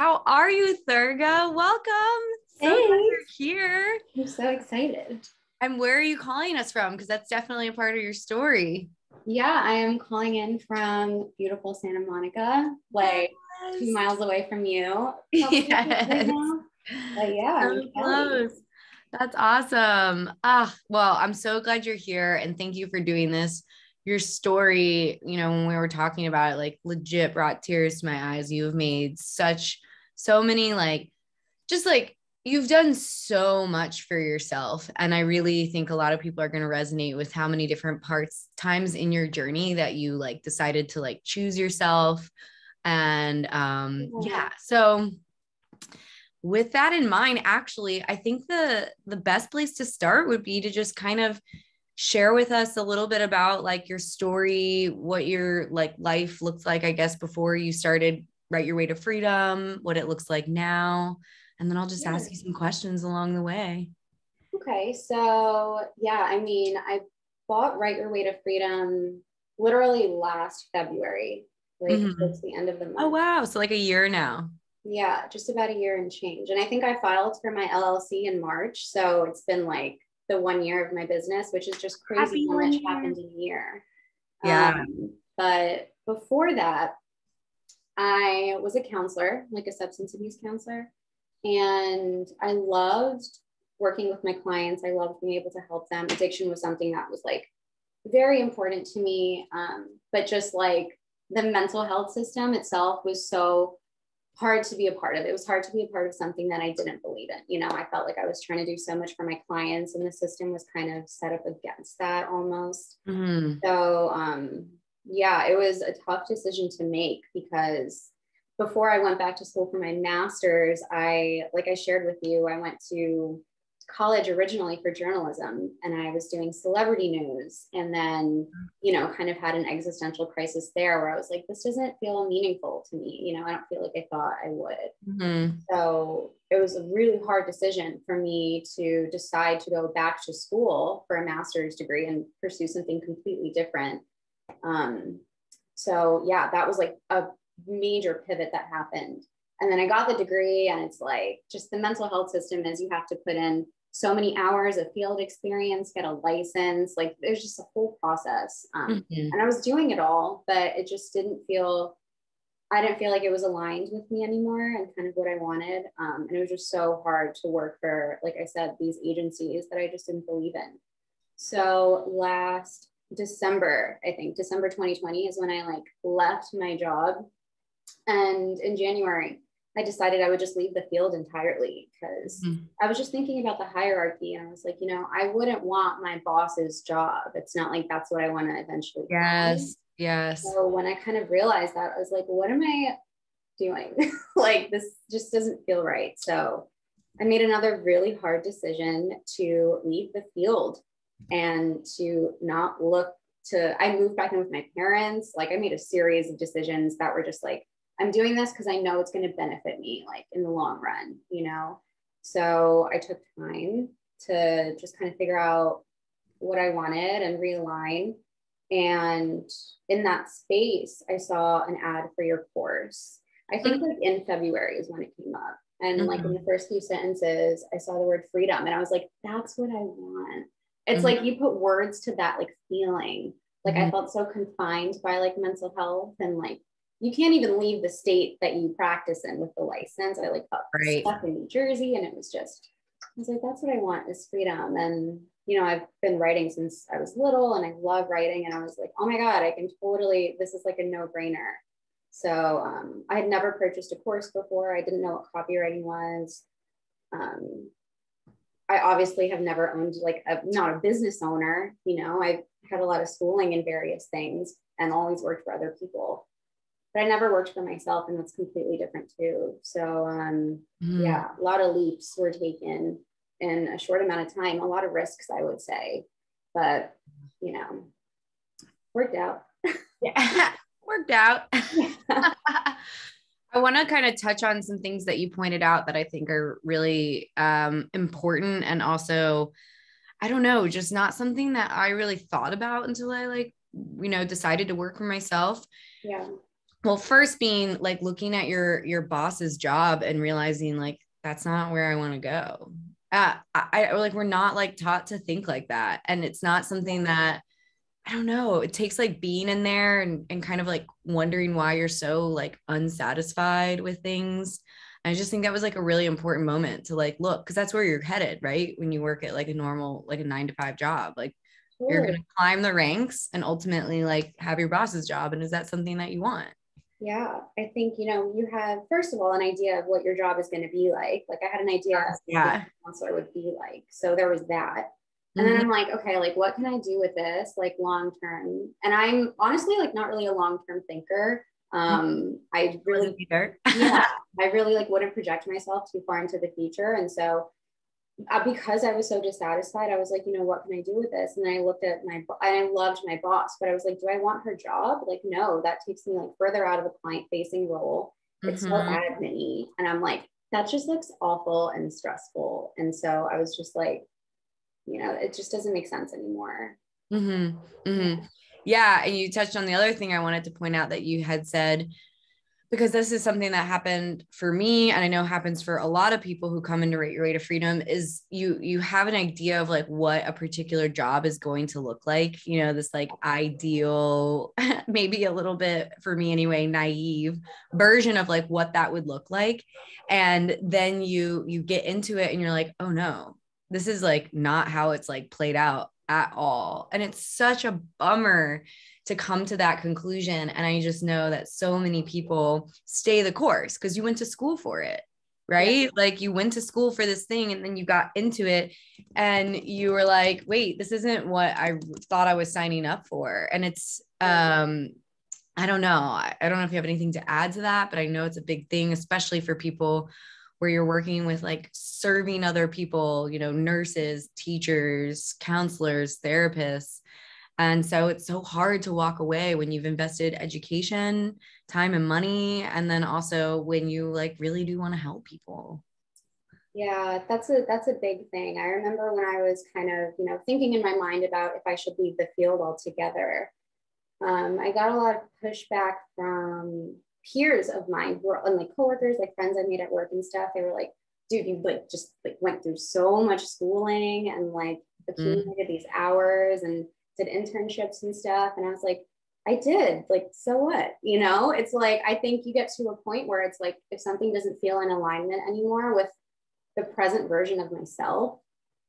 How are you, Thurga? Welcome. So glad you're here. I'm so excited. And where are you calling us from? Because that's definitely a part of your story. Yeah, I am calling in from beautiful Santa Monica, like Yes. 2 miles away from you. Yes. Right now. But yeah, So I'm close. That's awesome. Well, I'm so glad you're here and thank you for doing this. Your story, when we were talking about it, like legit brought tears to my eyes. You have made so many, just like you've done so much for yourself. And I really think a lot of people are going to resonate with how many different times in your journey that you decided to choose yourself. And so with that in mind, actually, I think the best place to start would be to just kind of share with us a little bit about your story, what your life looks like, I guess, before you started Write Your Way to Freedom, what it looks like now. And then I'll just ask you some questions along the way. Okay. So yeah, I bought Write Your Way to Freedom literally last February, towards the end of the month. Oh, wow. So a year now. Yeah, just about a year and change. And I think I filed for my LLC in March. So it's been the 1 year of my business, which is just crazy how much happened in a year. Yeah. But before that, I was a counselor, like a substance abuse counselor. And I loved working with my clients. I loved being able to help them. Addiction was something that was very important to me. But just the mental health system itself was so hard to be a part of. It was hard to be a part of something that I didn't believe in. I felt like I was trying to do so much for my clients and the system was kind of set up against that almost. So, yeah, it was a tough decision to make because before I went back to school for my master's, like I shared with you, I went to college originally for journalism and I was doing celebrity news and then, kind of had an existential crisis there where I was like, this doesn't feel meaningful to me. I don't feel like I thought I would. So it was a really hard decision for me to decide to go back to school for a master's degree and pursue something completely different. So yeah, that was a major pivot that happened. And then I got the degree and it's just the mental health system is you have to put in so many hours of field experience, get a license, there's just a whole process. And I was doing it all, but it just I didn't feel like it was aligned with me anymore and kind of what I wanted. And it was just so hard to work for, like I said, these agencies that I just didn't believe in. So last December, I think December 2020 is when I left my job. And in January, I decided I would just leave the field entirely because I was just thinking about the hierarchy. And I was like, I wouldn't want my boss's job. It's not like that's what I want to eventually Yes. find. Yes. So when I kind of realized that, I was like, what am I doing? This just doesn't feel right. So I made another really hard decision to leave the field and to not I moved back in with my parents. I made a series of decisions that were just I'm doing this because I know it's going to benefit me in the long run, So I took time to just kind of figure out what I wanted and realign. And in that space, I saw an ad for your course. I think in February is when it came up. And in the first few sentences, I saw the word freedom and I was like, that's what I want. It's you put words to that feeling. I felt so confined by mental health and you can't even leave the state that you practice in with the license. I felt stuck in New Jersey and I was like, that's what I want is freedom. And, I've been writing since I was little and I love writing. And I was like, oh my God, this is a no-brainer. So I had never purchased a course before. I didn't know what copywriting was. I obviously have never owned not a business owner, I've had a lot of schooling in various things and always worked for other people. But I never worked for myself, and that's completely different too. So yeah, a lot of leaps were taken in a short amount of time, a lot of risks, I would say, but worked out. Yeah, worked out. I want to kind of touch on some things that you pointed out that I think are really important. And also, I don't know, just not something that I really thought about until I decided to work for myself. Yeah. Well, first being like looking at your boss's job and realizing like that's not where I want to go. Like we're not like taught to think like that, and it's not something that I don't know. It takes like being in there and kind of like wondering why you're so like unsatisfied with things. I just think that was like a really important moment to like look, because that's where you're headed, right? When you work at like a normal, like a 9 to 5 job, like you're Sure. going to climb the ranks and ultimately like have your boss's job. And is that something that you want? Yeah, I think, you have, first of all, an idea of what your job is going to be like. Like I had an idea of what Yeah. a counselor would be like. So there was that. And then Mm-hmm. I'm like, okay, like what can I do with this like long term? And I'm honestly like not really a long-term thinker. I really, yeah, I really like wouldn't project myself too far into the future. And so because I was so dissatisfied, I was like, what can I do with this? And then I looked at and I loved my boss, but I was like, do I want her job? Like, no, that takes me like further out of a client facing role. It's so Mm-hmm. admin-y. And I'm like, that just looks awful and stressful. And so I was just like, it just doesn't make sense anymore. Mm-hmm. Mm-hmm. Yeah. And you touched on the other thing I wanted to point out that you had said, because this is something that happened for me, and I know happens for a lot of people who come into Rate Your Way to Freedom, is you have an idea of like what a particular job is going to look like, this like ideal, maybe a little bit for me anyway, naive version of like what that would look like. And then you get into it and you're like, oh no, this is like not how it's like played out at all. And it's such a bummer to come to that conclusion. And I just know that so many people stay the course because you went to school for it, right? Yeah. Like you went to school for this thing and then you got into it and you were like, wait, this isn't what I thought I was signing up for. And it's, I don't know. I don't know if you have anything to add to that, but I know it's a big thing, especially for people where you're working with like serving other people, nurses, teachers, counselors, therapists. And so it's so hard to walk away when you've invested education, time and money. And then also when you like really do want to help people. Yeah, that's a big thing. I remember when I was kind of, thinking in my mind about if I should leave the field altogether. I got a lot of pushback from peers of mine who are and like coworkers, like friends I made at work and stuff. They were like, dude, you like just like went through so much schooling and like accumulated these hours and did internships and stuff. And I was like, I did, like, so what? It's like I think you get to a point where it's like if something doesn't feel in alignment anymore with the present version of myself,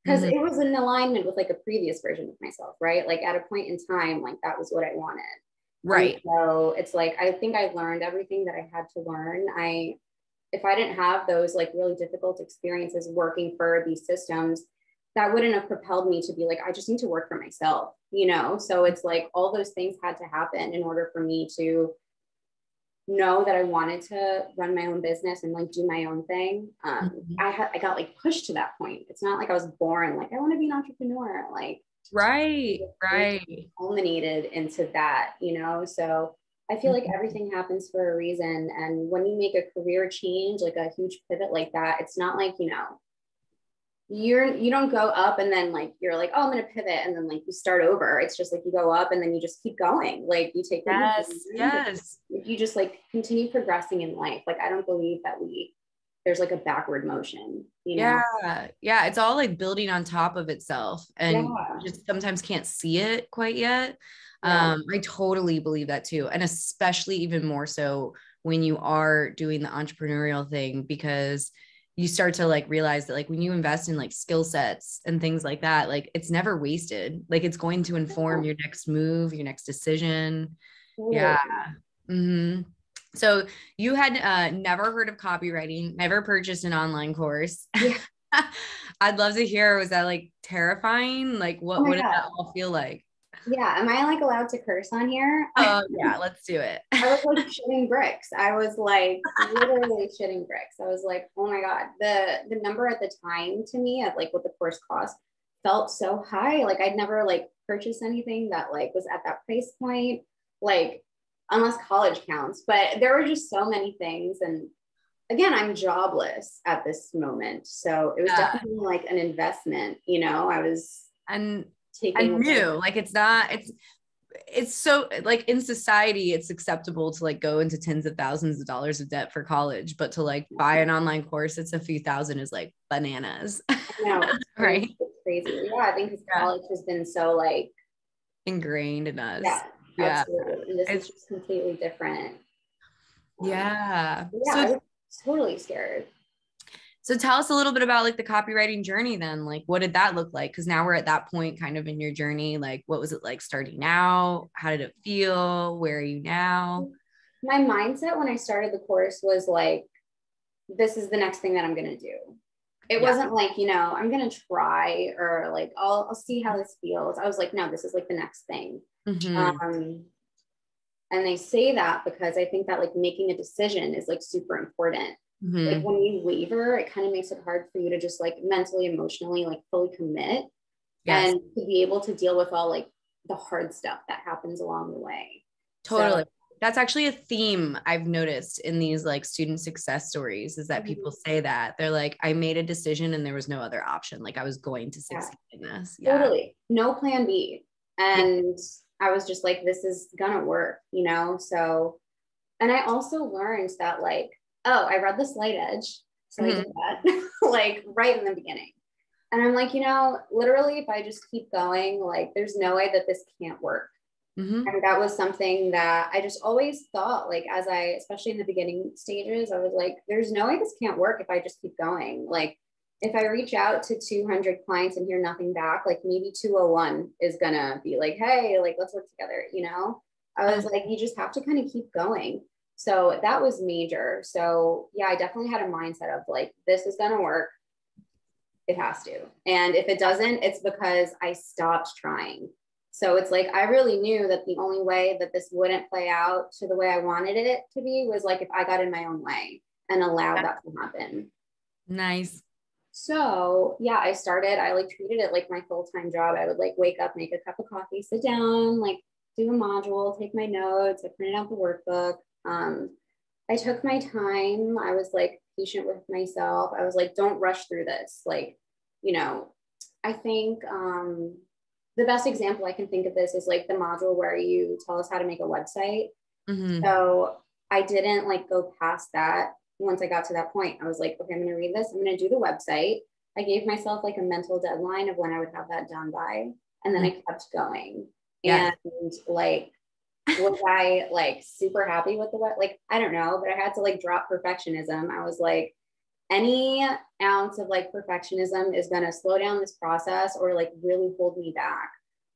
because Mm-hmm. it was in alignment with like a previous version of myself, right? Like at a point in time, like that was what I wanted. And Right. so it's like I think I learned everything that I had to learn. If I didn't have those like really difficult experiences working for these systems, that wouldn't have propelled me to be like, I just need to work for myself, So it's like all those things had to happen in order for me to know that I wanted to run my own business and like do my own thing. Mm-hmm. I got like pushed to that point. It's not like I was born like I want to be an entrepreneur. Like Right. it Right. culminated into that, So I feel like Mm-hmm. everything happens for a reason. And when you make a career change, like a huge pivot like that, it's not like, you don't go up and then like you're like, oh, I'm gonna pivot and then like you start over. It's just like you go up and then you just keep going. Like you take what you Yes. learned, Yes. you just like continue progressing in life. Like I don't believe that there's like a backward motion. Yeah. Yeah. It's all like building on top of itself. And Yeah. you just sometimes can't see it quite yet. Yeah. I totally believe that too. And especially even more so when you are doing the entrepreneurial thing, because you start to like realize that like when you invest in like skill sets and things like that, like it's never wasted. Like it's going to inform your next move, your next decision. Yeah. Totally. Mm-hmm. So you had never heard of copywriting, never purchased an online course. Yeah. I'd love to hear, was that like terrifying? Like Oh my what did God. that all feel like? Yeah. Am I like allowed to curse on here? Oh yeah, let's do it. I was like shitting bricks. I was like literally shitting bricks. I was like, oh my God. The number at the time to me of like what the course cost felt so high. Like I'd never like purchased anything that like was at that price point, like unless college counts. But there were just so many things. And again, I'm jobless at this moment. So it was Yeah. definitely like an investment, I was And taking new, like it's not, it's it's so like in society, it's acceptable to like go into tens of thousands of dollars of debt for college, but to like buy an online course, it's a few thousand is like bananas. No, it's crazy. Right. It's crazy. Yeah, I think because Yeah. college has been so like, Ingrained in us. yeah, Yeah. absolutely. And this is It's just completely different. yeah. Yeah, I was totally scared. So tell us a little bit about like the copywriting journey then. Like what did that look like? Because now we're at that point kind of in your journey. Like what was it like starting out? How did it feel? Where are you now? My mindset when I started the course was like, this is the next thing that I'm going to do. It Yeah. wasn't like, I'm going to try or like, I'll see how this feels. I was like, no, this is like the next thing. Mm-hmm. And they say that because I think that like making a decision is like super important. Like Mm-hmm. when you waver, it kind of makes it hard for you to just like mentally, emotionally, like fully commit Yes, and to be able to deal with all like the hard stuff that happens along the way. So totally. That's actually a theme I've noticed in these like student success stories is that people say that they're like, I made a decision and there was no other option. Like I was going to yeah, succeed in this. Yeah. totally. No plan B. Yeah. And I was just like, this is gonna work, So, and I also learned that like, oh, I read The Slight Edge. So I Mm-hmm. did that like right in the beginning. And I'm like, literally, if I just keep going, like, there's no way that this can't work. Mm-hmm. And that was something that I just always thought, like, especially in the beginning stages, I was like, there's no way this can't work if I just keep going. Like, if I reach out to 200 clients and hear nothing back, like maybe 201 is gonna be like, hey, like, let's work together. I was like, you just have to kind of keep going. So that was major. So yeah, I definitely had a mindset of like, this is gonna work. It has to. And if it doesn't, it's because I stopped trying. So it's like I really knew that the only way that this wouldn't play out to the way I wanted it to be was like if I got in my own way and allowed that to happen. Nice. So yeah, I like treated it like my full-time job. I would like wake up, make a cup of coffee, sit down, like do a module, take my notes. I printed out the workbook. I took my time. I was like patient with myself. I was like, don't rush through this. Like, I think the best example I can think of this is like the module where you tell us how to make a website. Mm-hmm. So I didn't like go past that once I got to that point. I was like, okay, I'm going to read this. I'm going to do the website. I gave myself like a mental deadline of when I would have that done by. And then I kept going. Yes. And like, was I like super happy with like, I don't know, but I had to like drop perfectionism. I was like, any ounce of like perfectionism is going to slow down this process or like really hold me back.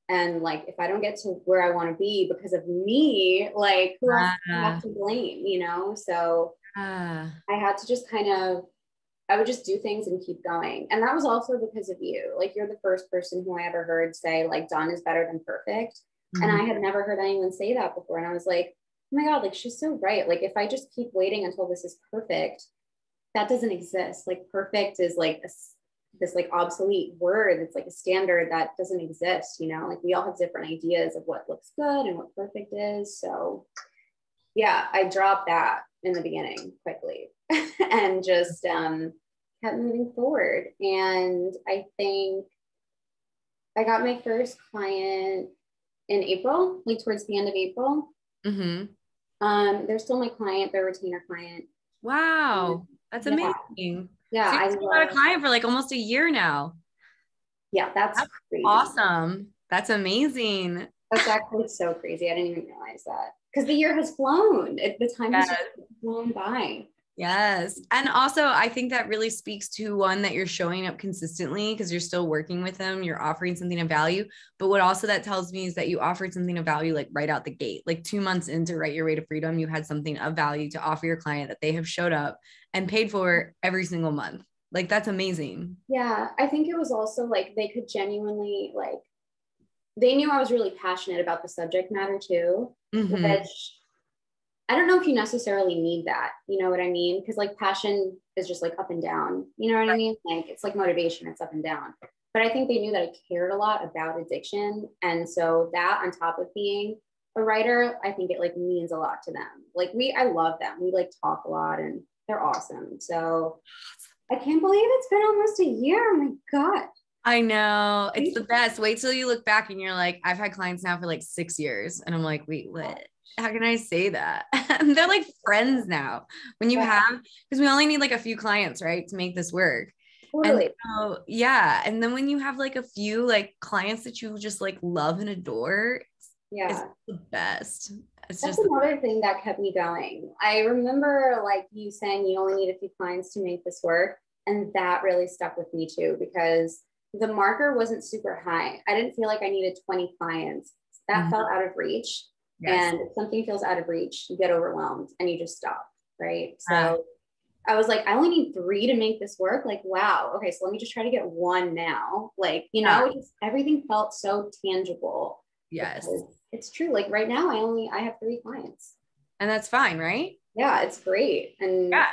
And like, if I don't get to where I want to be because of me, like who else do I have to blame? So I had to just I would just do things and keep going. And that was also because of you. Like you're the first person who I ever heard say like done is better than perfect. Mm-hmm. And I had never heard anyone say that before. And I was like, oh my God, like she's so right. Like if I just keep waiting until this is perfect, that doesn't exist. Like perfect is like this like obsolete word. It's like a standard that doesn't exist, like we all have different ideas of what looks good and what perfect is. So yeah, I dropped that in the beginning quickly and just kept moving forward. And I think I got my first client in April, like towards the end of April. Mm-hmm. They're still my client, they're a retainer client. Wow. That's Yeah. amazing. Yeah. So I you've love, got a client for like almost a year now. yeah, that's That's crazy. awesome. That's amazing. That's actually so crazy. I didn't even realize that because the year has flown. The time has Yes. just flown by. Yes. And also, I think that really speaks to one that you're showing up consistently because you're still working with them, you're offering something of value. But what also that tells me is that you offered something of value like right out the gate, like 2 months into Write Your Way to Freedom, you had something of value to offer your client that they have showed up and paid for every single month. Like that's amazing. Yeah. I think it was also like they could genuinely like, they knew I was really passionate about the subject matter too, Mm-hmm. which I don't know if you necessarily need that. You know what I mean? Because like passion is just like up and down. You know what I mean? Like it's like motivation, it's up and down. But I think they knew that I cared a lot about addiction. And so that on top of being a writer, I think it like means a lot to them. Like I love them. We like talk a lot and they're awesome. So I can't believe it's been almost a year. Oh my God. I know. It's the best. Wait till you look back and you're like, I've had clients now for like 6 years. And I'm like, wait, what? How can I say that? And they're like friends now. When you have, because we only need like a few clients, right, to make this work. And Totally. so, yeah. And then when you have like a few like clients that you just like love and adore, it's Yeah. the best. It's That's just the another thing that kept me going. I remember like you saying you only need a few clients to make this work. And that really stuck with me too, because the marker wasn't super high. I didn't feel like I needed 20 clients. That Mhm. felt out of reach. Yes. And if something feels out of reach, you get overwhelmed and you just stop. Right. Ah, So I was like, I only need 3 to make this work. Like, wow. Okay. So let me just try to get 1 now. Like, ah, just everything felt so tangible yes. because it's true. Like right now, I have 3 clients. And that's fine, right? Yeah, it's great. And, Yeah.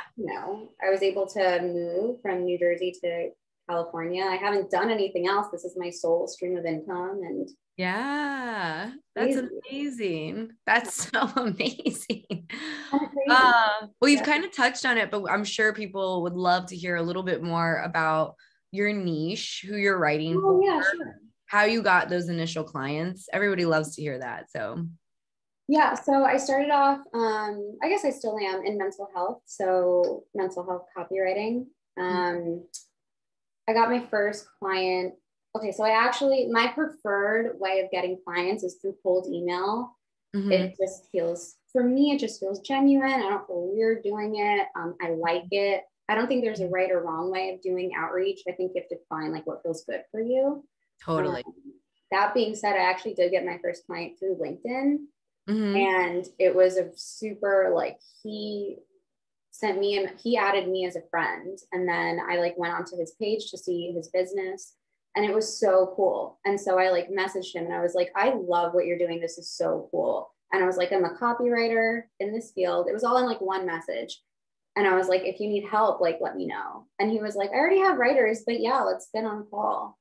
I was able to move from New Jersey to California. I haven't done anything else. This is my sole stream of income and Yeah, that's crazy. amazing. That's so amazing. Kind of crazy. Well, you've Yeah. kind of touched on it, but I'm sure people would love to hear a little bit more about your niche, who you're writing Oh, for, yeah, sure. how you got those initial clients. Everybody loves to hear that. So, Yeah, so I started off, I guess I still am in mental health. So mental health copywriting. Um, I got my first client. Okay, so my preferred way of getting clients is through cold email. mm-hmm. It just feels, for me, it just feels genuine. I don't feel weird doing it. I like it. I don't think there's a right or wrong way of doing outreach. I think you have to find like what feels good for you. Um, Totally. that being said, I actually did get my first client through LinkedIn. Mm-hmm. And it was a super like he added me as a friend, and then I like went onto his page to see his business, and it was so cool. And so I like messaged him and I was like, I love what you're doing, this is so cool. And I was like, I'm a copywriter in this field. It was all in like one message. And I was like, if you need help, like let me know. And he was like, I already have writers, but yeah, let's get on a call.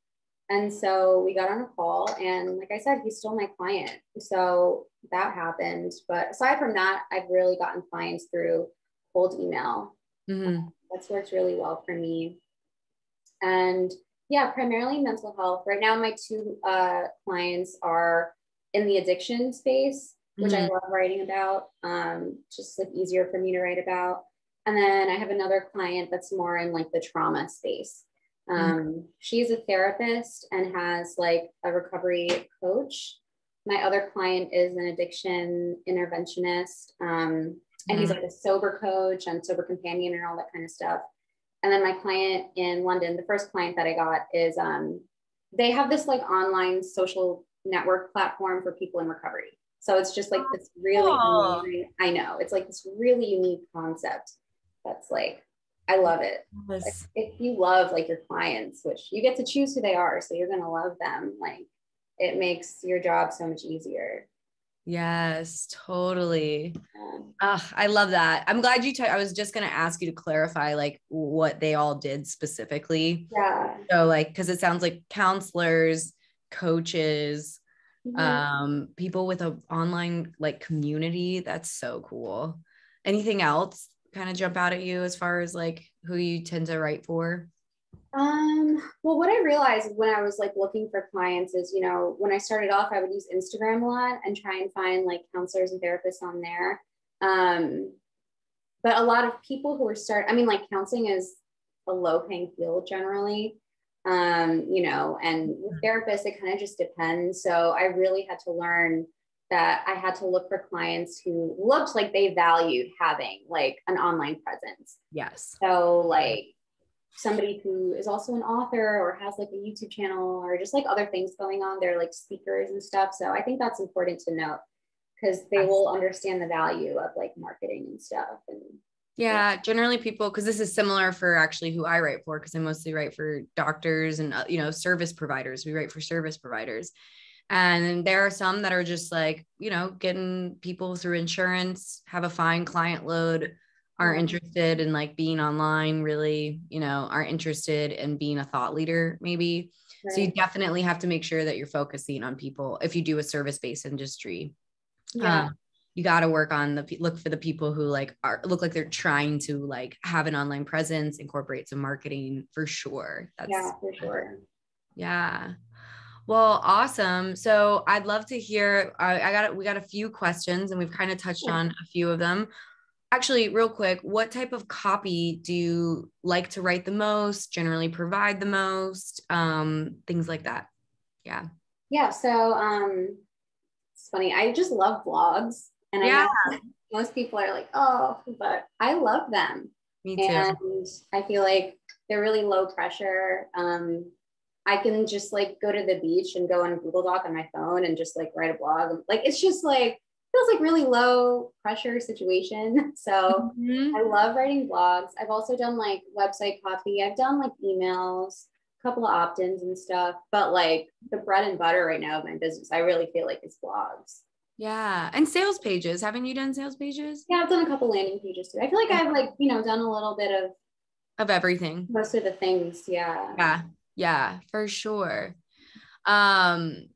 And so we got on a call, and like I said, he's still my client. So that happened. But aside from that, I've really gotten clients through cold email. Mm-hmm. That's worked really well for me. And yeah, primarily mental health. Right now, my 2 clients are in the addiction space, which I Mm-hmm. love writing about. Just like easier for me to write about. And then I have another client that's more in like the trauma space. She's a therapist and has like a recovery coach. My other client is an addiction interventionist. And he's Mm-hmm. like a sober coach and sober companion and all that kind of stuff. And then my client in London, the first client that I got is they have this like online social network platform for people in recovery. So it's just like this really Oh, amazing, I know, it's like this really unique concept that's like, I love it. Like, yes. if you love like your clients, which you get to choose who they are, so you're gonna love them, like it makes your job so much easier. Yes, totally. Um, I love that. I'm glad I was just going to ask you to clarify like what they all did specifically. yeah. So like, cause it sounds like counselors, coaches, Mhm. people with a online like community. That's so cool. Anything else kind of jump out at you as far as like who you tend to write for? Well, what I realized when I was like looking for clients is, when I started off, I would use Instagram a lot and try and find like counselors and therapists on there. Um, but a lot of people who are I mean, like counseling is a low paying field generally. And with therapists, it kind of just depends. So I really had to learn that I had to look for clients who looked like they valued having like an online presence. Yes. So like somebody who is also an author or has like a YouTube channel or just like other things going on. They're like speakers and stuff. So I think that's important to note because they Yes. will understand the value of like marketing and stuff. And yeah. Yeah, generally people, because this is similar for actually who I write for, because I mostly write for doctors and, service providers. We write for service providers. And there are some that are just like, getting people through insurance, have a fine client load, aren't interested in like being online, really, aren't interested in being a thought leader, maybe. So you Right. definitely have to make sure that you're focusing on people if you do a service-based industry. Yeah. Um, you got to work on look for the people who like look like they're trying to like have an online presence, incorporate some marketing for sure. Yeah, That's for sure. Yeah. Well, awesome. So I'd love to hear, we got a few questions and we've kind of touched on a few of them. Actually, real quick, what type of copy do you like to write the most, generally provide the most, things like that? Yeah. Yeah. So it's funny. I just love blogs. And I Yeah, know most people are like, oh, but I love them. me too. And I feel like they're really low pressure. I can just like go to the beach and go on Google Doc on my phone and just like write a blog. Like it's just like feels like really low pressure situation. So Mhm. I love writing blogs. I've also done like website copy. I've done like emails, a couple of opt-ins and stuff. But like the bread and butter right now of my business, I really feel like it's blogs. Yeah. And sales pages. Haven't you done sales pages? Yeah, I've done a couple landing pages too. I feel like I've like, done a little bit of Of everything. most of the things. Yeah. Yeah. Yeah, for sure. Um,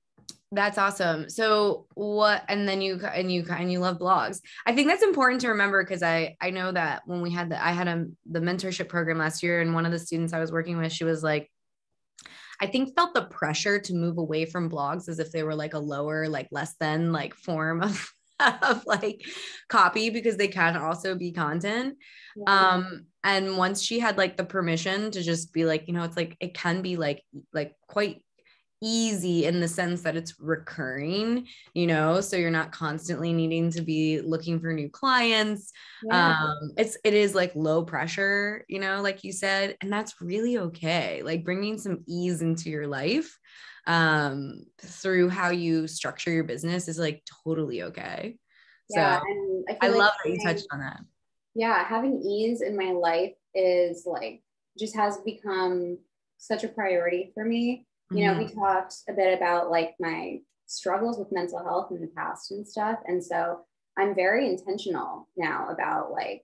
that's awesome. So what, and then you love blogs. I think that's important to remember because I know that when I had the mentorship program last year, and one of the students I was working with, she was like, I think felt the pressure to move away from blogs as if they were like a lower, like less than like form of of like copy because they can also be content. Yeah. And once she had like the permission to just be like, it's like it can be like quite easy in the sense that it's recurring, so you're not constantly needing to be looking for new clients. Yeah. It is like low pressure, like you said, and that's really okay. Like bringing some ease into your life through how you structure your business is like totally okay. Yeah. So And I I feel like love that you touched on that. yeah, having ease in my life is like just has become such a priority for me. We Mhm. talked a bit about like my struggles with mental health in the past and stuff. And so I'm very intentional now about like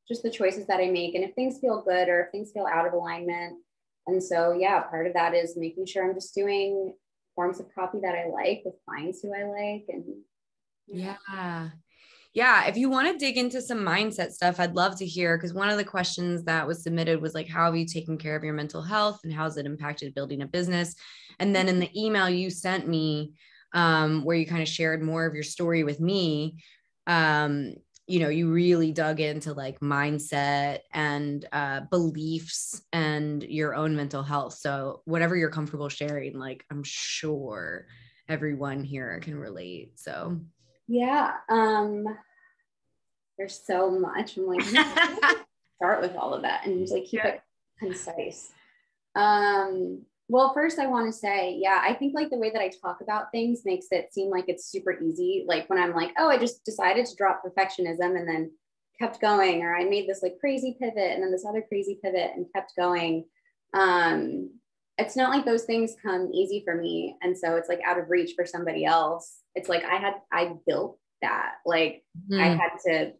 just the choices that I make and if things feel good or if things feel out of alignment. And so, yeah, part of that is making sure I'm just doing forms of copy that I like with clients who I like. And yeah. Yeah. Yeah, if you want to dig into some mindset stuff, I'd love to hear because one of the questions that was submitted was like, how have you taken care of your mental health and how has it impacted building a business? And then in the email you sent me, where you kind of shared more of your story with me, you really dug into like mindset and beliefs and your own mental health. So whatever you're comfortable sharing, like I'm sure everyone here can relate. So Yeah. There's so much. I'm like, start with all of that and just like keep yeah. it concise. Well, first I want to say, yeah, I think like the way that I talk about things makes it seem like it's super easy. Like when I'm like, oh, I just decided to drop perfectionism and then kept going, or I made this like crazy pivot and then this other crazy pivot and kept going. Um, it's not like those things come easy for me. And so it's like out of reach for somebody else. It's like I built that. Like I Mhm. had to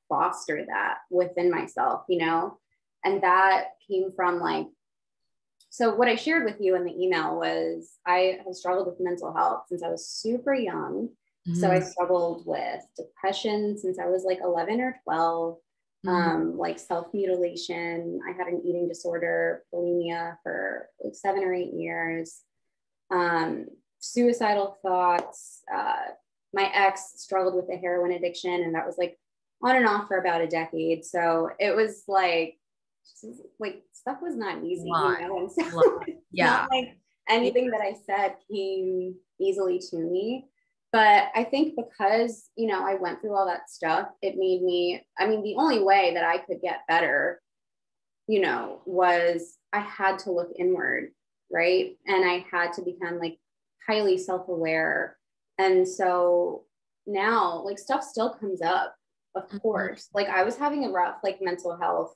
foster that within myself, and that came from like, so what I shared with you in the email was I have struggled with mental health since I was super young. So I Mhm. struggled with depression since I was like 11 or 12, Mhm. like self-mutilation. I had an eating disorder, bulimia for like 7 or 8 years, um, suicidal thoughts. My ex struggled with a heroin addiction, and that was like on and off for about a decade. So it was like stuff was not easy, Lot, And so lot. it's Yeah. not like Yeah. anything that I said came easily to me. But I think because, I went through all that stuff, it made me, I mean, the only way that I could get better, was I had to look inward, right? And I had to become like highly self aware. And so now, like, stuff still comes up, of Mhm. course. Like, I was having a rough, like, mental health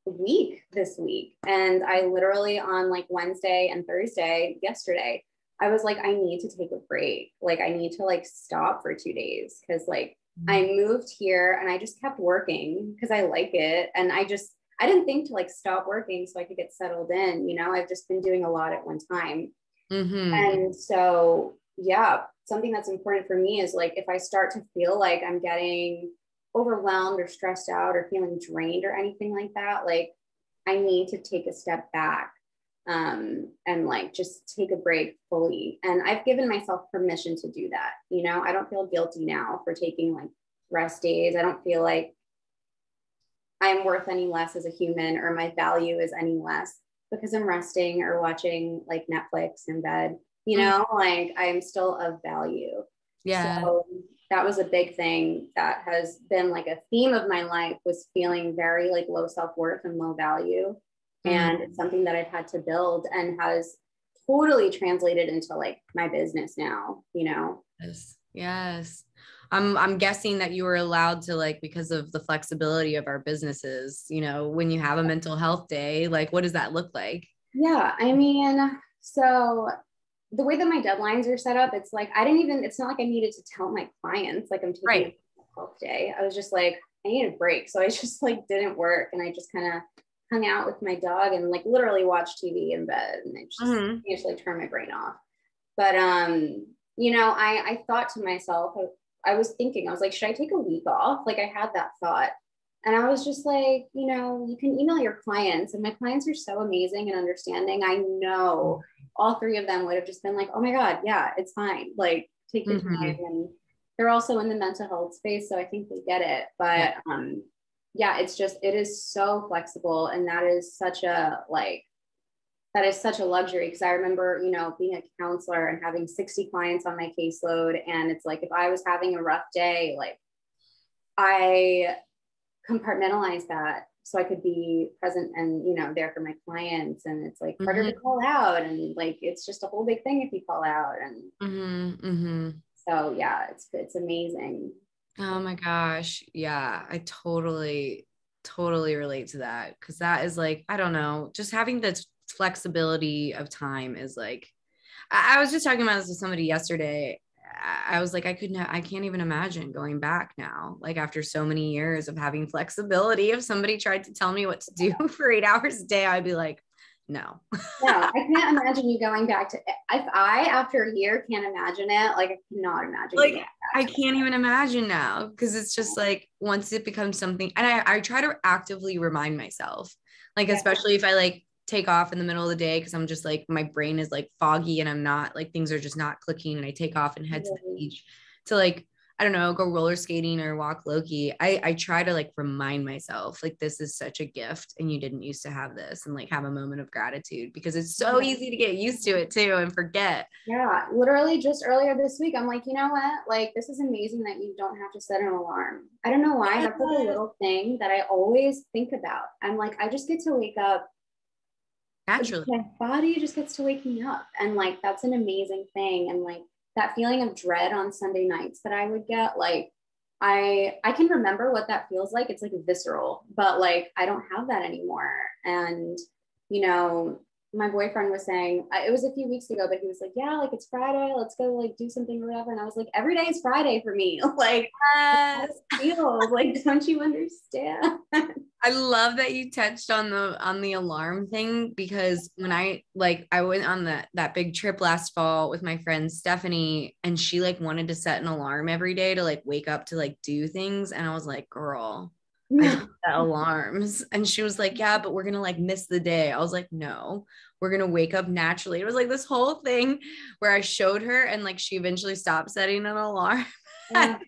week this week. And I literally on like Wednesday and Thursday, yesterday, I was like, I need to take a break. Like, I need to like stop for 2 days because like I moved here and I just kept working because I like it. And I didn't think to like stop working so I could get settled in. I've just been doing a lot at one time. Mhm. And so, yeah, something that's important for me is like if I start to feel like I'm getting overwhelmed or stressed out or feeling drained or anything like that, like I need to take a step back. and like just take a break fully. And I've given myself permission to do that. You know, I don't feel guilty now for taking like rest days. I don't feel like I'm worth any less as a human or my value is any less because I'm resting or watching like Netflix in bed. You know, like I'm still of value. Yeah. So that was a big thing that has been like a theme of my life, was feeling very like low self-worth and low value. And it's something that I've had to build and has totally translated into like my business now, you know? Yes. Yes. I'm guessing that you were allowed to, like, because of the flexibility of our businesses, you know, when you have a mental health day, like, what does that look like? Yeah. I mean, so the way that my deadlines are set up, it's like, it's not like I needed to tell my clients, like I'm taking a mental health day. I was just like, I need a break. So I just like didn't work. And I just kind of hung out with my dog and like literally watched TV in bed, and I just usually turn my brain off. But you know, I thought to myself, I was thinking, I was like, should I take a week off? Like I had that thought. And I was just like, you know, you can email your clients, and my clients are so amazing and understanding. I know all three of them would have just been like, oh my God, yeah, it's fine. Like take the time. And they're also in the mental health space, so I think they get it. But yeah, it's just, it is so flexible. And that is such a luxury. Because I remember, you know, being a counselor and having 60 clients on my caseload. And it's like, if I was having a rough day, like I compartmentalized that so I could be present and, you know, there for my clients. And it's like harder to call out. And like, it's just a whole big thing if you call out. And so, yeah, it's amazing. Oh my gosh. Yeah. I totally relate to that. Cause that is like, I don't know, just having this flexibility of time is like, I was just talking about this with somebody yesterday. I was like, I can't even imagine going back now. Like after so many years of having flexibility, if somebody tried to tell me what to do for 8 hours a day, I'd be like, no. No, I can't imagine you going back to, if I, after a year, can't imagine it. Like I cannot imagine. Like, I can't even imagine now, because it's just like, once it becomes something, and I try to actively remind myself, like, especially if I like take off in the middle of the day, because I'm just like, my brain is like foggy and I'm not like, things are just not clicking, and I take off and head to the beach to like, I don't know, go roller skating or walk Loki. I try to like remind myself, like, this is such a gift and you didn't used to have this, and like have a moment of gratitude, because it's so easy to get used to it too and forget. Yeah, literally just earlier this week, I'm like, you know what? Like, this is amazing that you don't have to set an alarm. I don't know why. That's like a little thing that I always think about. I'm like, I just get to wake up Naturally. My body just gets to wake me up. And like, that's an amazing thing. And like, that feeling of dread on Sunday nights that I would get, like I can remember what that feels like. It's like visceral, but like I don't have that anymore. And you know, my boyfriend was saying, it was a few weeks ago, but he was like, yeah, like it's Friday, let's go like do something or whatever. And I was like, every day is Friday for me. Like, yes. Feels like, don't you understand? I love that you touched on the alarm thing, because when I went on that big trip last fall with my friend Stephanie, and she like wanted to set an alarm every day to like wake up to like do things, and I was like, girl, I don't set alarms. And she was like, yeah, but we're gonna like miss the day. I was like, no, we're gonna wake up naturally. It was like this whole thing where I showed her, and like she eventually stopped setting an alarm. Yeah.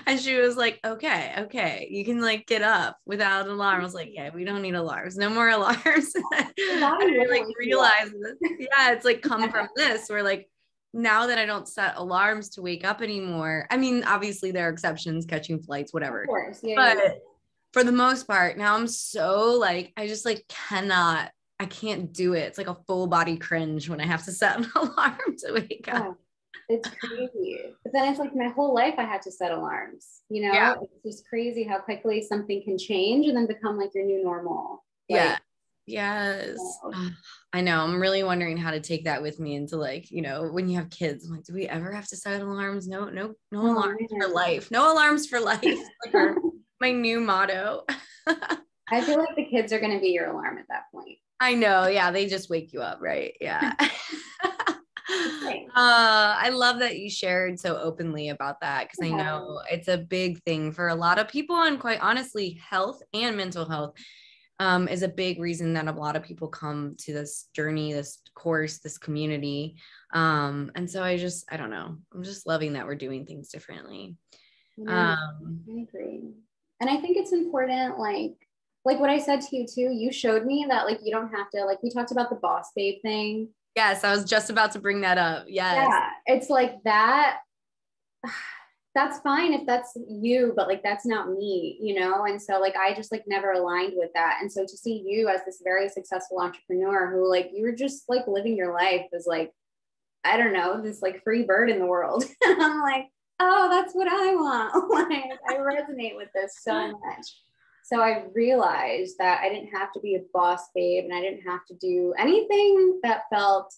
And she was like, okay, you can like get up without an alarm. I was like, yeah, we don't need alarms, no more alarms. I like realized this. Yeah, it's like come from this, where like, now that I don't set alarms to wake up anymore, I mean, obviously there are exceptions, catching flights, whatever. Of course, yeah, but for the most part, now I'm so like, I just like I can't do it. It's like a full body cringe when I have to set an alarm to wake up. It's crazy. But then it's like my whole life I had to set alarms, you know? Yeah. It's just crazy how quickly something can change and then become like your new normal. Like, yeah. Yes. I know. I'm really wondering how to take that with me into like, you know, when you have kids, I'm like, do we ever have to set alarms? No alarms for life. No alarms for life. Like my new motto. I feel like the kids are going to be your alarm at that point. I know. Yeah. They just wake you up. Right. Yeah. I love that you shared so openly about that, because I know it's a big thing for a lot of people, and quite honestly, health and mental health. is a big reason that a lot of people come to this journey, this course, this community. And so I don't know, I'm just loving that we're doing things differently. Yeah, I agree. And I think it's important, like what I said to you too, you showed me that like, you don't have to, like we talked about the boss babe thing. Yes, I was just about to bring that up. Yes. Yeah, it's like that. That's fine if that's you, but like that's not me, you know? And so like I just like never aligned with that. And so to see you as this very successful entrepreneur who like you were just like living your life as like, I don't know, this like free bird in the world. And I'm like, oh, that's what I want. Like I resonate with this so much. So I realized that I didn't have to be a boss babe and I didn't have to do anything that felt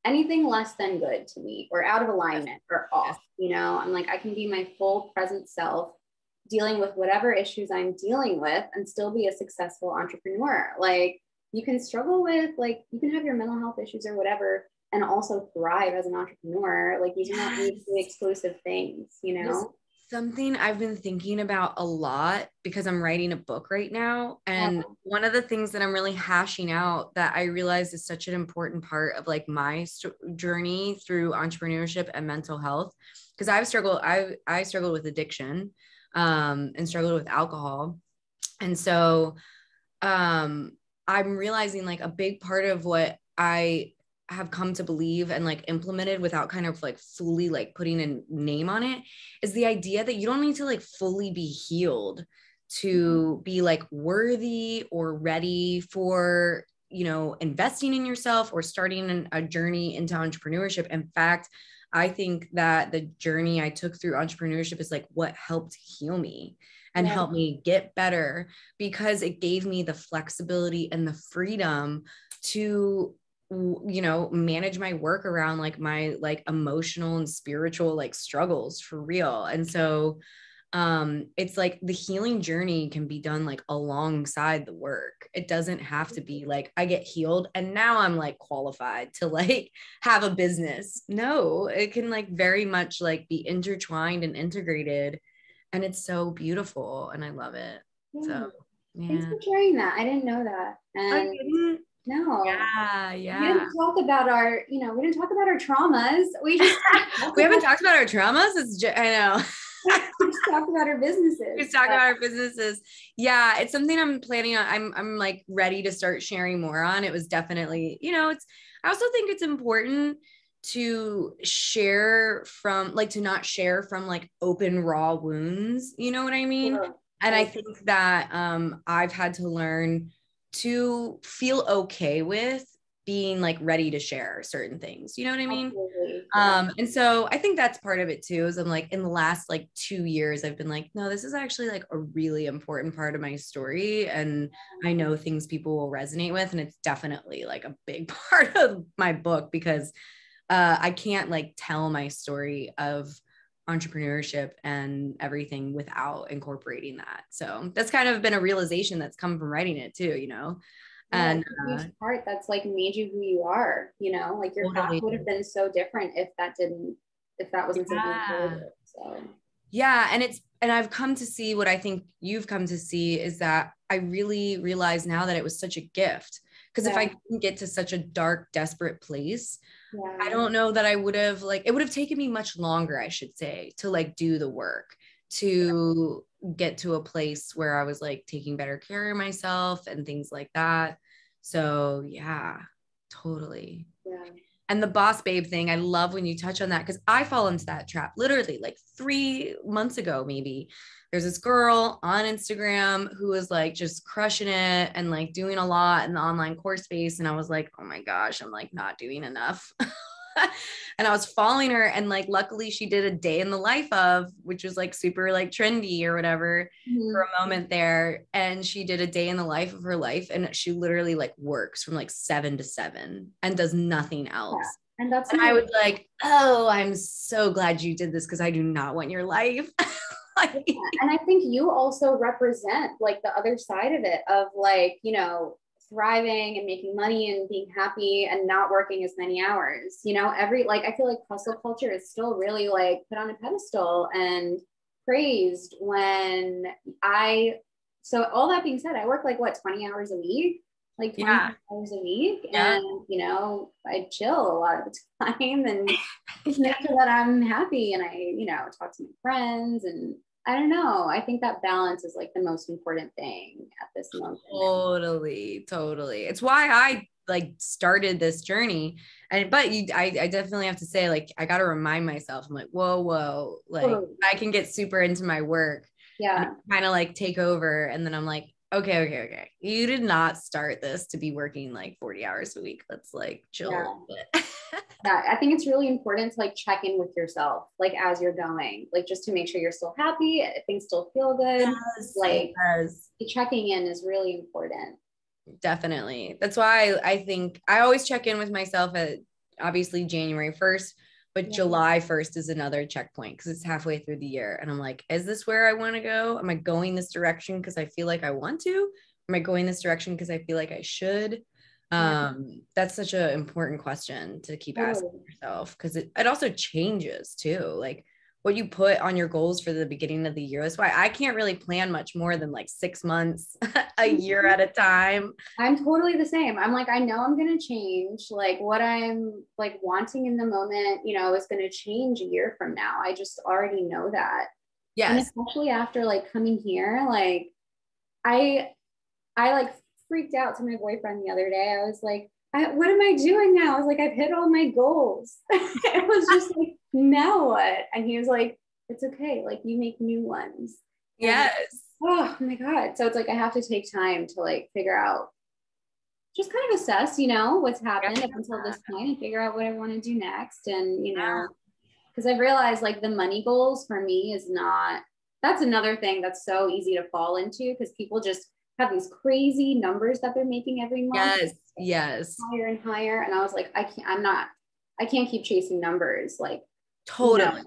anything less than good to me or out of alignment or off, you know. I'm like, I can be my full present self dealing with whatever issues I'm dealing with and still be a successful entrepreneur. Like you can struggle with, like you can have your mental health issues or whatever and also thrive as an entrepreneur. Like you do not need to do exclusive things, you know. Something I've been thinking about a lot because I'm writing a book right now. And one of the things that I'm really hashing out that I realize is such an important part of like my journey through entrepreneurship and mental health. Because I struggled with addiction, and struggled with alcohol. And so I'm realizing like a big part of what I have come to believe and like implemented without kind of like fully like putting a name on it is the idea that you don't need to like fully be healed to be like worthy or ready for, investing in yourself or starting a journey into entrepreneurship. In fact, I think that the journey I took through entrepreneurship is like what helped heal me and help me get better because it gave me the flexibility and the freedom to manage my work around like my like emotional and spiritual like struggles for real. And so it's like the healing journey can be done like alongside the work. It doesn't have to be like I get healed and now I'm like qualified to like have a business. No, it can like very much like be intertwined and integrated, and it's so beautiful and I love it. So Thanks for sharing that. I didn't know that. And no. Yeah. We didn't talk about we didn't talk about our traumas. We just we haven't talked about our traumas. I know. We just talked about our businesses. We talk about our businesses. Yeah, it's something I'm planning on. I'm like ready to start sharing more on. It was definitely, I also think it's important to share from like to not share from like open raw wounds. You know what I mean? Sure. And I think that I've had to learn to feel okay with being like ready to share certain things. You know what I mean? And so I think that's part of it too, is I'm like in the last like 2 years, I've been like, no, this is actually like a really important part of my story. And I know things people will resonate with. And it's definitely like a big part of my book because I can't like tell my story of entrepreneurship and everything without incorporating that. So that's kind of been a realization that's come from writing it too, and a huge part that's like made you who you are, like your path would have been so different if that wasn't something. So yeah, and I've come to see what I think you've come to see is that I really realize now that it was such a gift. Because if I didn't get to such a dark, desperate place, I don't know that I would have it would have taken me much longer, I should say, to like do the work, to get to a place where I was like taking better care of myself and things like that. So yeah, totally. Yeah. And the boss babe thing, I love when you touch on that because I fall into that trap literally like 3 months ago, maybe. There's this girl on Instagram who was like just crushing it and like doing a lot in the online course space. And I was like, oh my gosh, I'm like not doing enough. And I was following her. And like, luckily she did a day in the life of, which was like super like trendy or whatever for a moment there. And she did a day in the life of her life. And she literally like works from like 7 to 7 and does nothing else. Yeah. And I was like, oh, I'm so glad you did this because I do not want your life. And I think you also represent like the other side of it of like, thriving and making money and being happy and not working as many hours, I feel like hustle culture is still really like put on a pedestal and praised when I so all that being said, I work like what, 20 hours a week, like 20 hours a week. Yeah. And, you know, I chill a lot of the time and make sure that I'm happy. And I, you know, talk to my friends, and I don't know. I think that balance is like the most important thing at this moment. Totally. It's why I like started this journey. And but I definitely have to say, like, I got to remind myself, I'm like, whoa, like I can get super into my work. Yeah. Kind of like take over. And then I'm like, okay. You did not start this to be working like 40 hours a week. Let's like chill a little bit. Yeah, I think it's really important to like check in with yourself, like as you're going, like just to make sure you're still happy, things still feel good. Checking in is really important. Definitely. That's why I think I always check in with myself at obviously January 1st, but July 1st is another checkpoint because it's halfway through the year. And I'm like, is this where I want to go? Am I going this direction because I feel like I want to? Am I going this direction because I feel like I should? That's such an important question to keep asking yourself, because it also changes too. Like what you put on your goals for the beginning of the year. That's why I can't really plan much more than like 6 months a year at a time. I'm totally the same. I'm like, I know I'm going to change. Like what I'm like wanting in the moment, you know, is going to change a year from now. I just already know that. Yes. And especially after like coming here, like I like freaked out to my boyfriend the other day. I was like, what am I doing now? I was like, I've hit all my goals. It was just like, now what? And he was like, it's okay. Like you make new ones. Yes. Oh my God. So it's like, I have to take time to like figure out, just kind of assess, you know, what's happened up until this point and figure out what I want to do next. And, you know, because I've realized like the money goals for me is not, that's another thing that's so easy to fall into, because people just have these crazy numbers that they're making every month. Yes. Higher and higher. And I was like, I can't keep chasing numbers. Like, totally.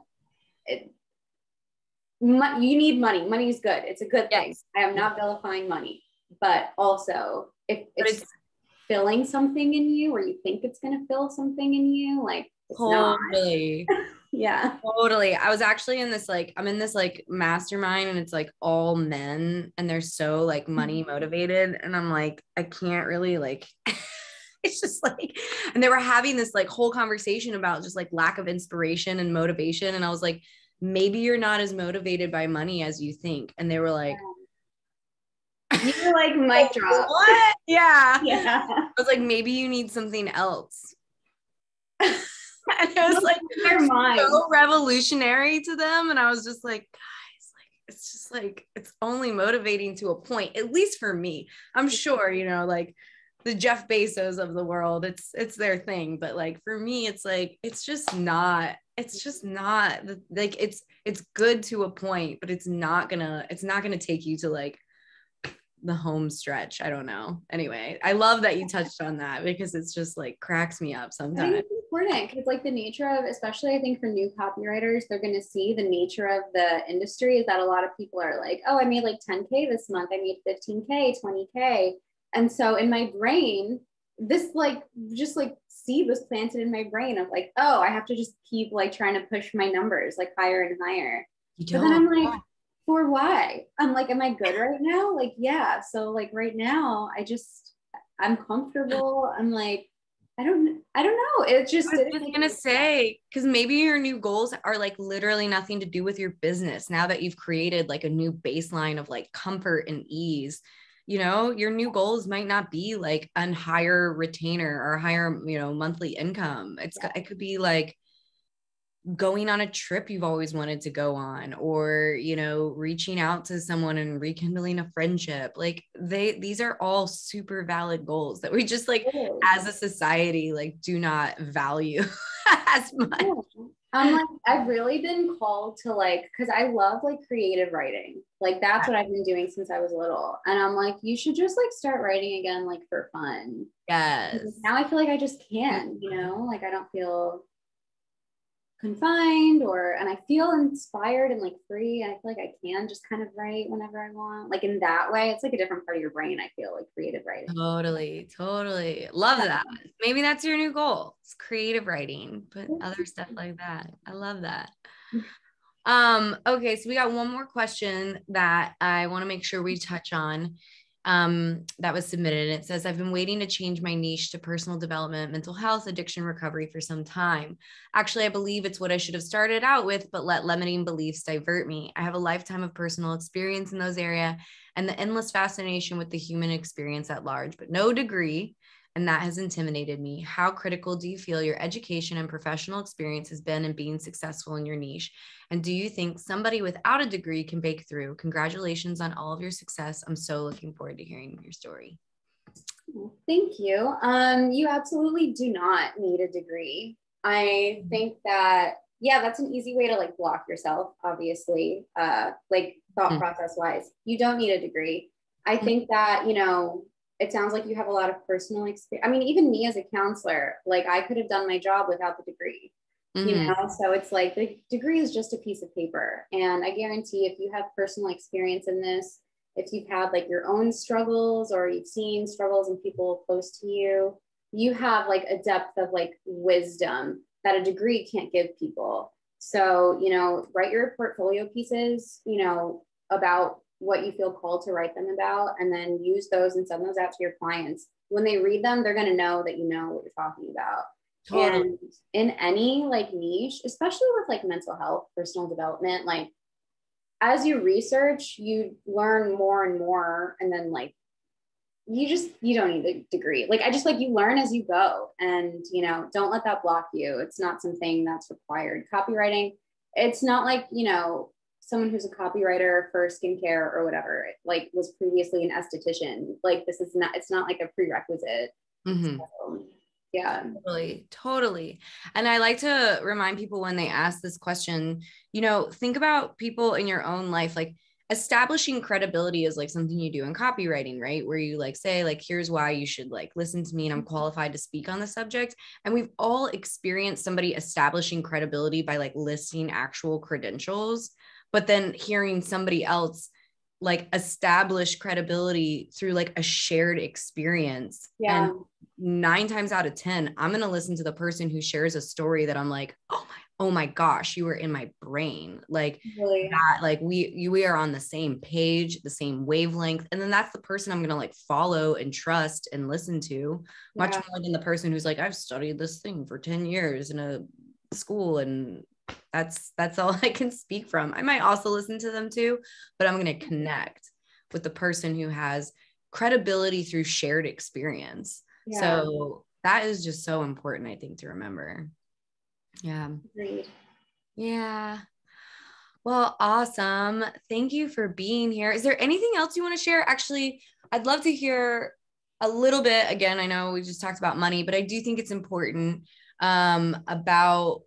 You need money. Money is good. It's a good thing. I am not vilifying money, but also if it's filling something in you, or you think it's going to fill something in you, like it's totally. Not. Yeah. Totally. I was actually in this like, I'm in this like mastermind, and it's like all men, and they're so like money motivated. And I'm like, I can't really like, it's just like, and they were having this like whole conversation about just like lack of inspiration and motivation. And I was like, maybe you're not as motivated by money as you think. And they were like, you were like, mic drop. What? Yeah. I was like, maybe you need something else. And it was like their mind so revolutionary to them. And I was just like, guys, like, it's just like, it's only motivating to a point, at least for me. I'm sure, you know, like the Jeff Bezos of the world, it's their thing. But like, for me, it's like, it's just not like, it's good to a point, but it's not gonna take you to like the home stretch. I don't know. Anyway, I love that you touched on that, because it's just like cracks me up sometimes. I think it's important because like the nature of, especially I think for new copywriters, they're going to see the nature of the industry is that a lot of people are like, oh, I made like 10K this month. I made 15K, 20K. And so in my brain, this like just like seed was planted in my brain of like, oh, I have to just keep like trying to push my numbers like higher and higher. But then I'm like, for why? I'm like, am I good right now? Like, yeah. So like right now, I'm comfortable. I'm like, I don't know. It just, I was gonna say, because maybe your new goals are like literally nothing to do with your business. Now that you've created like a new baseline of like comfort and ease, you know, your new goals might not be like a higher retainer or higher, you know, monthly income. It could be like going on a trip you've always wanted to go on, or, you know, reaching out to someone and rekindling a friendship. Like these are all super valid goals that we just like as a society like do not value as much. I'm like, I've really been called to like, because I love like creative writing. Like that's what I've been doing since I was little. And I'm like, you should just like start writing again, like for fun. Yes. Now I feel like I just can, you know, like I don't feel confined and I feel inspired and like free, and I feel like I can just kind of write whenever I want, like in that way. It's like a different part of your brain, I feel, like creative writing. Totally love that. Maybe that's your new goal. It's creative writing, but other stuff like that. I love that. Okay, so we got one more question that I want to make sure we touch on. That was submitted. It says, I've been waiting to change my niche to personal development, mental health, addiction recovery for some time. Actually, I believe it's what I should have started out with, but let limiting beliefs divert me. I have a lifetime of personal experience in those areas and the endless fascination with the human experience at large, but no degree. And that has intimidated me. How critical do you feel your education and professional experience has been in being successful in your niche? And do you think somebody without a degree can break through? Congratulations on all of your success. I'm so looking forward to hearing your story. Thank you. You absolutely do not need a degree. I think that, yeah, that's an easy way to like block yourself, obviously, like thought process wise. You don't need a degree. I think that, you know, it sounds like you have a lot of personal experience. I mean, even me as a counselor, like I could have done my job without the degree, you know? So it's like the degree is just a piece of paper. And I guarantee if you have personal experience in this, if you've had like your own struggles or you've seen struggles in people close to you, you have like a depth of like wisdom that a degree can't give people. So, you know, write your portfolio pieces, you know, about what you feel called to write them about, and then use those and send those out to your clients. When they read them, they're going to know that you know what you're talking about. Totally. And in any like niche, especially with like mental health, personal development, like as you research, you learn more and more. And then like, you don't need a degree. Like, I just like, you learn as you go, and, you know, don't let that block you. It's not something that's required. Copywriting, it's not like, you know, someone who's a copywriter for skincare or whatever, like was previously an esthetician. Like this is not, it's not like a prerequisite. So, yeah. Totally. And I like to remind people when they ask this question, you know, think about people in your own life, like establishing credibility is like something you do in copywriting, right? Where you like say like, here's why you should like listen to me and I'm qualified to speak on the subject. And we've all experienced somebody establishing credibility by like listing actual credentials, but then hearing somebody else like establish credibility through like a shared experience. Yeah. And 9 times out of 10, I'm going to listen to the person who shares a story that I'm like, oh my gosh, you were in my brain. Like really? That, like we are on the same page, the same wavelength. And then that's the person I'm going to like follow and trust and listen to much more than the person who's like, I've studied this thing for 10 years in a school and that's all I can speak from. I might also listen to them too, but I'm going to connect with the person who has credibility through shared experience. Yeah. So that is just so important, I think, to remember. Yeah. Agreed. Yeah. Well, awesome. Thank you for being here. Is there anything else you want to share? Actually, I'd love to hear a little bit. Again, I know we just talked about money, but I do think it's important about,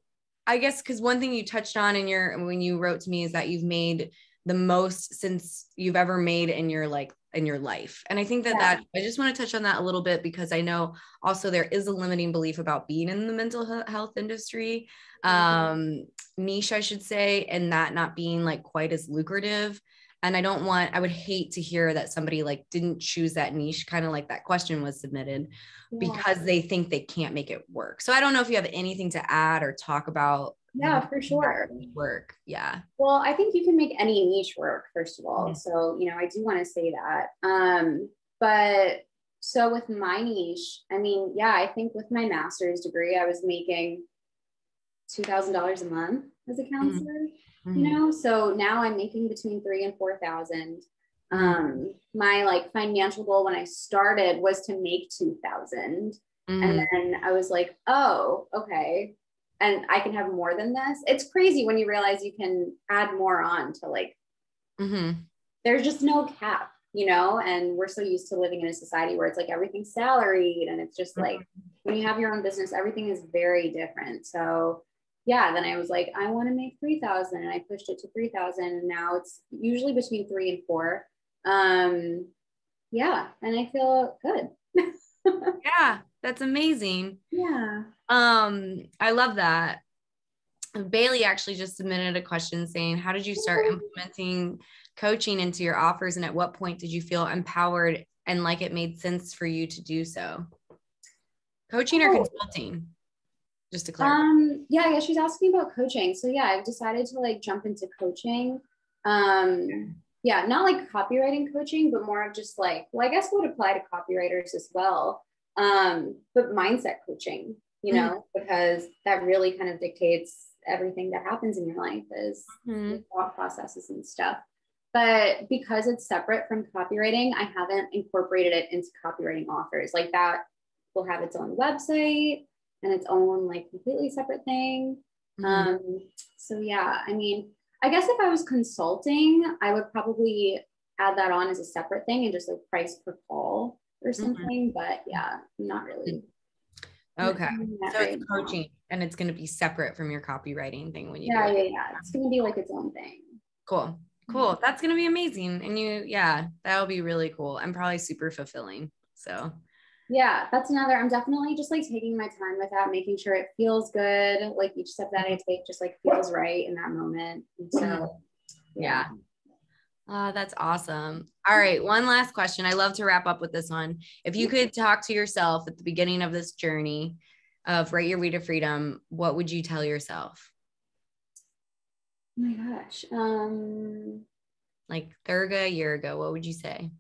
I guess, because one thing you touched on when you wrote to me is that you've made the most since you've ever made in your life. And I think that I just want to touch on that a little bit, because I know also there is a limiting belief about being in the mental health industry, niche, I should say, and that not being like quite as lucrative. And I would hate to hear that somebody like didn't choose that niche, kind of like that question was submitted, because they think they can't make it work. So I don't know if you have anything to add or talk about. Yeah, for sure. Work. Yeah. Well, I think you can make any niche work, first of all. So, you know, I do want to say that. But so with my niche, I mean, yeah, I think with my master's degree, I was making $2,000 a month as a counselor, you know? So now I'm making between $3,000 and $4,000. My like financial goal when I started was to make 2,000. And then I was like, oh, okay. And I can have more than this. It's crazy when you realize you can add more on to like, there's just no cap, you know? And we're so used to living in a society where it's like everything's salaried, and it's just like, when you have your own business, everything is very different. So yeah, then I was like, I want to make 3,000, and I pushed it to 3,000. And now it's usually between 3 and 4. Yeah. And I feel good. Yeah. That's amazing. Yeah. I love that. Bailey actually just submitted a question saying, how did you start implementing coaching into your offers? And at what point did you feel empowered and like it made sense for you to do so? Coaching or consulting? Just to clarify. Yeah, she's asking about coaching. So yeah, I've decided to like jump into coaching. Yeah, not like copywriting coaching, but more of just like, well, I guess would apply to copywriters as well. But mindset coaching, you know, because that really kind of dictates everything that happens in your life is your thought processes and stuff. But because it's separate from copywriting, I haven't incorporated it into copywriting offers. Like that will have its own website and its own like completely separate thing. So yeah, I mean, I guess if I was consulting, I would probably add that on as a separate thing and just like price per call or something. But yeah, not really. Okay. So Right it's coaching and it's going to be separate from your copywriting thing when you do it. Yeah. It's going to be like its own thing. Cool. That's going to be amazing. And that'll be really cool. And probably super fulfilling. So yeah, that's another, I'm definitely just like taking my time with that, making sure it feels good. Like each step that I take just like feels right in that moment. And so yeah. That's awesome. All right. One last question. I love to wrap up with this one. If you could talk to yourself at the beginning of this journey of Write Your Way to Freedom, what would you tell yourself? Oh my gosh. Like Thurga a year ago, what would you say?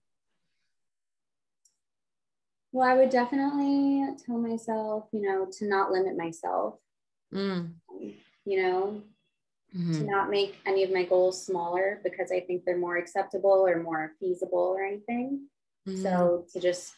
Well, I would definitely tell myself, you know, to not limit myself, you know, to not make any of my goals smaller because I think they're more acceptable or more feasible or anything. So to just,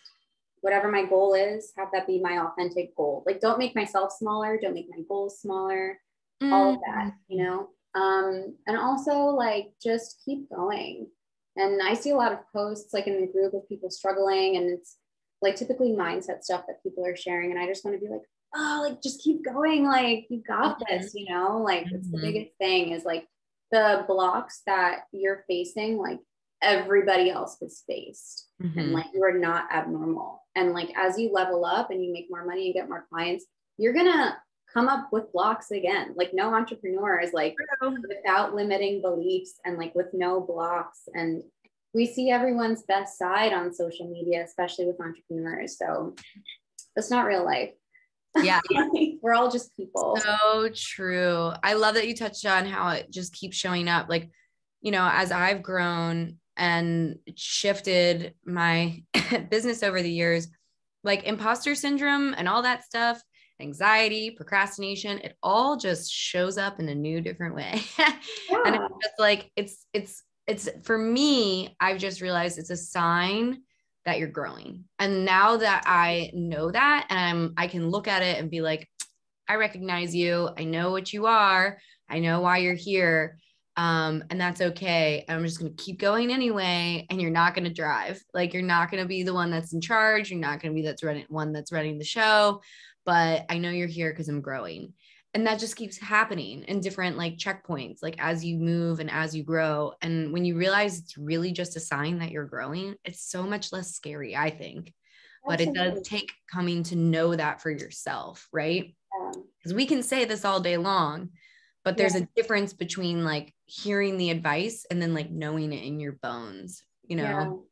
whatever my goal is, have that be my authentic goal. Like, don't make myself smaller, don't make my goals smaller, all of that, you know? And also like, just keep going. And I see a lot of posts like in the group of people struggling, and it's like typically mindset stuff that people are sharing. And I just want to be like, oh, like just keep going. Like you got this, you know, like it's the biggest thing is like the blocks that you're facing, like everybody else has faced. And like you are not abnormal. And like as you level up and you make more money and get more clients, you're gonna come up with blocks again. Like no entrepreneur is like without limiting beliefs and like with no blocks. And we see everyone's best side on social media, especially with entrepreneurs. So that's not real life. Yeah. We're all just people. So true. I love that you touched on how it just keeps showing up. Like, you know, as I've grown and shifted my business over the years, like imposter syndrome and all that stuff, anxiety, procrastination, it all just shows up in a new different way. And it's just like, it's for me, I've just realized it's a sign that you're growing. And now that I know that, and I can look at it and be like, I recognize you. I know what you are. I know why you're here. And that's okay. I'm just going to keep going anyway. And you're not going to drive. Like, you're not going to be the one that's in charge. You're not going to be that's running the show. But I know you're here because I'm growing. And that just keeps happening in different like checkpoints, like as you move and as you grow. And when you realize it's really just a sign that you're growing, it's so much less scary, I think. But it does take coming to know that for yourself, right? Because we can say this all day long, but there's a difference between like hearing the advice and then like knowing it in your bones, you know?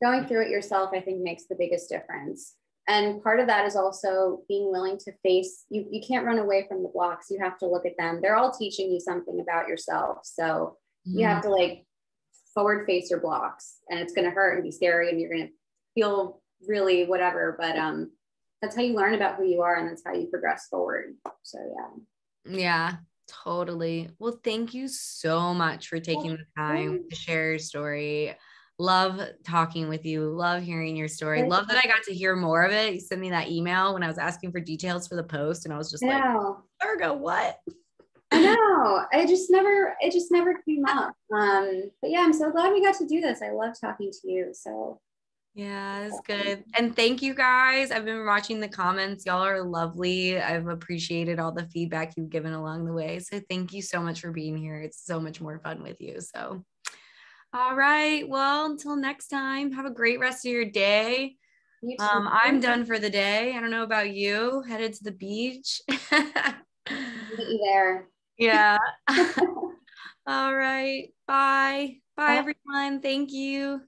Going through it yourself, I think makes the biggest difference. And part of that is also being willing to face, you can't run away from the blocks. You have to look at them. They're all teaching you something about yourself. So you have to like forward face your blocks, and it's going to hurt and be scary and you're going to feel really whatever. But that's how you learn about who you are, and that's how you progress forward. So yeah, totally. Well, thank you so much for taking the time to share your story. Love talking with you. Love hearing your story. Love that I got to hear more of it. You sent me that email when I was asking for details for the post, and I was just like, Thurga, what? I know. It just never came up. But yeah, I'm so glad we got to do this. I love talking to you. So yeah, it's good. And thank you guys. I've been watching the comments. Y'all are lovely. I've appreciated all the feedback you've given along the way. So thank you so much for being here. It's so much more fun with you. So, all right. Well, until next time, have a great rest of your day. I'm done for the day. I don't know about you. Headed to the beach. Meet you there. Yeah. All right. Bye. Bye, everyone. Thank you.